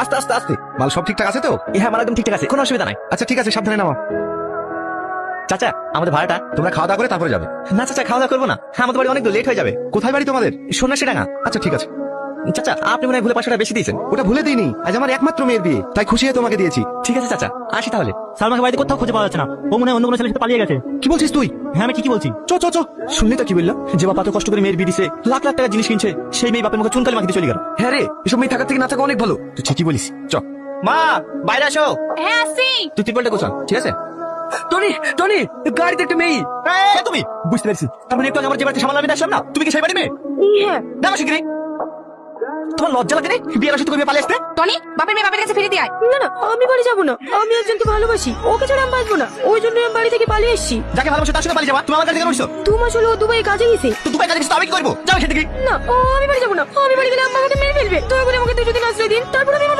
আস্তে আস্তে আস্তে। মাল সব ঠিকঠাক আছে তো? হ্যাঁ মাল একদম ঠিকঠাক আছে, কোনো অসুবিধা নাই। আচ্ছা ঠিক আছে, সাবধানে নামো। চাচা আমাদের ভাড়াটা। তোমরা খাওয়া দাওয়া করে তারপরে যাবে। না চাচা খাওয়া দাওয়া করবো না, হ্যাঁ আমাদের বাড়ি অনেক লেট হয়ে যাবে। কোথায় বাড়ি তোমাদের? সন্ন্যাসী ডাঙ্গা। আচ্ছা ঠিক আছে। চাচা আপনি মনে হয় ভুলে 500 টাকা বেশি দিয়েছেন। ওটা ভুলে দিইনি, আজ আমার একমাত্র মেয়ের বিয়ে, তাই খুশি হয়ে তোমাকে দিয়েছি। ঠিক আছে চাচা, আসি তাহলে। সালমাকে বাড়িতে কোথাও খুঁজে পাওয়া যাচ্ছে না, ও মনে হয় অন্য কোনো ছেলের সাথে পালিয়ে গেছে। কি বলছিস তুই? হ্যাঁ আমি ঠিকই বলছি। চ চ চ, শুনলি তো কি বললো, যে বাপ এত কষ্ট করে মেয়ের বিয়ে দিছে, লাখ লাখ টাকা জিনিস কিনছে, সেই মেয়ে বাপের মুখে চুনকালি মাখিতে চলে গেল। হ্যাঁ রে, এসব মেয়ে থাকার থেকে না থাকা অনেক ভালো। তুই ঠিকই বলিস, চ। মা বাইরে আসো। হ্যাঁ আসি। তুই তিরপলটা গোছা, ঠিক আছে? টনি টনি, গাড়িতে একটা মেয়ে। তুমি বুঝতে পেরেছি, তার মানে একটু আগে আমার যে বাড়িতে সামাল আমি আসলাম না, তুমি কি সেই বাড়ি মেয়ে? হ্যাঁ। দেখো শিগগিরি। তোমার লজ্জা লাগে রে বিয়ের আসে তুমি পালিয়ে আসতে? টনি বাপের মেয়ে বাপের কাছে ফিরে দিয়ে আয়। না না, আমি বাড়ি যাবো না, আমি একজনকে ভালোবাসি, ওকে ছাড়া আমি বাঁচবো না, ওই জন্য আমি বাড়ি থেকে পালিয়ে এসেছি। যাকে ভালোবাসো তার সঙ্গে পালিয়ে যাবা, তুমি আমার কাছে কেন বলছো? 2 মাস হলো ও দুবাই কাজে গেছে। তো দুপাই কাজে গেছো, তো আমি কি করবো? যাও সেদিকে। না ও, আমি বাড়ি যাবো না, আমি বাড়ি গেলে আম্মা আমাকে মেরে ফেলবে, দয়া করে আমাকে 2 দিন আশ্রয় দিন, তারপর আমি আমার